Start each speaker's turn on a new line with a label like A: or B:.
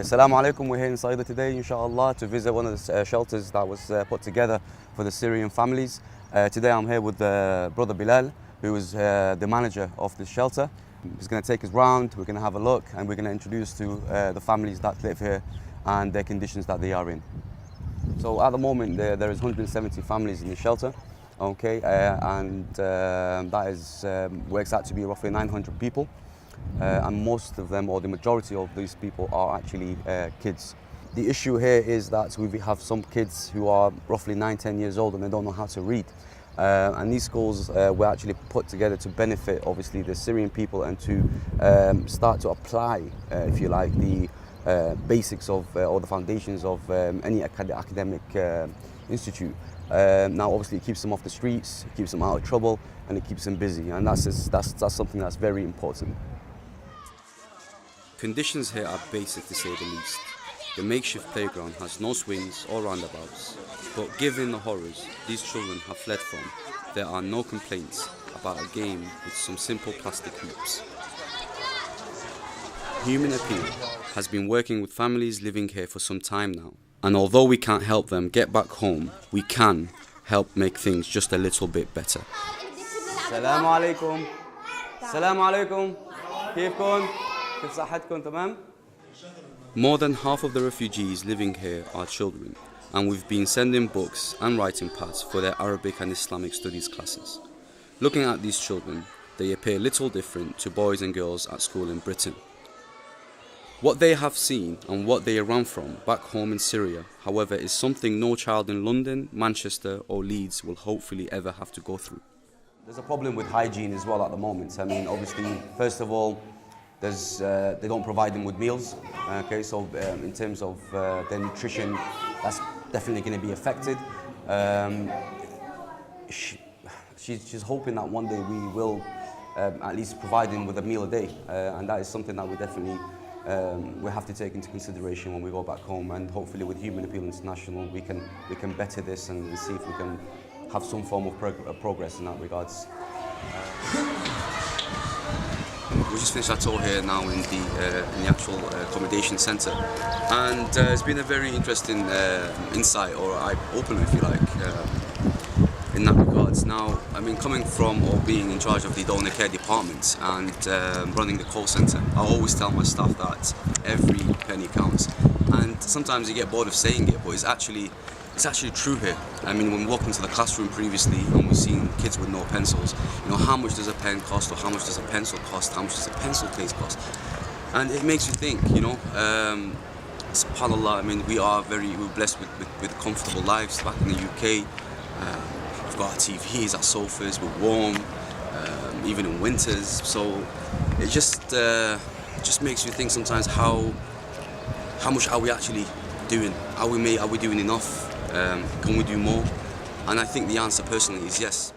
A: Okay, Assalamu alaikum. We're here in Saida today, inshallah, to visit one of the shelters that was put together for the Syrian families. Today I'm here with brother Bilal, who is the manager of this shelter. He's going to take us round, we're going to have a look, and we're going to introduce to the families that live here and their conditions that they are in. So at the moment there is 170 families in the shelter, okay, and that is works out to be roughly 900 people. And most of them, or the majority of these people, are actually kids. The issue here is that we have some kids who are roughly 9-10 years old and they don't know how to read. And these schools were actually put together to benefit, obviously, the Syrian people and to start to apply, if you like, the basics of or the foundations of any academic institute. Now, obviously, it keeps them off the streets, it keeps them out of trouble, and it keeps them busy, and that's something that's very important. Conditions here are basic, to say the least. The makeshift playground has no swings or roundabouts, but given the horrors these children have fled from, there are no complaints about a game with some simple plastic hoops. HumanAppeal has been working with families living here for some time now, and although we can't help them get back home, we can help make things just a little bit better. Assalamu alaikum. Assalamu alaikum. كيفكم؟ كيف صحتكم تمام؟ More than half of the refugees living here are children, and we've been sending books and writing pads for their Arabic and Islamic studies classes. Looking at these children, they appear little different to boys and girls at school in Britain. What they have seen and what they run from back home in Syria, however, is something no child in London, Manchester or Leeds will hopefully ever have to go through. There's a problem with hygiene as well at the moment. I mean, obviously, first of all, they don't provide them with meals. Okay, so in terms of their nutrition, that's definitely going to be affected. She's hoping that one day we will at least provide them with a meal a day, and that is something that we definitely we have to take into consideration when we go back home. And hopefully, with HumanAppeal International, we can better this and see if we can have some form of progress in that regards. We just finished our tour here now in the actual accommodation centre, and it's been a very interesting insight, or eye-opener if you like, in that regards. Now, I mean, coming from or being in charge of the donor care department and running the call centre, I always tell my staff that every penny counts, and sometimes you get bored of saying it, but it's actually true here. I mean, when we walked into the classroom previously and we've seen kids with no pencils, you know, how much does a pen cost, or how much does a pencil cost, how much does a pencil case cost? And it makes you think, you know, subhanAllah, I mean, we're blessed with comfortable lives back in the UK. We've got our TVs, our sofas, we're warm, even in winters. So it just makes you think sometimes how much are we actually doing? Are we doing enough? Can we do more? And I think the answer personally is yes.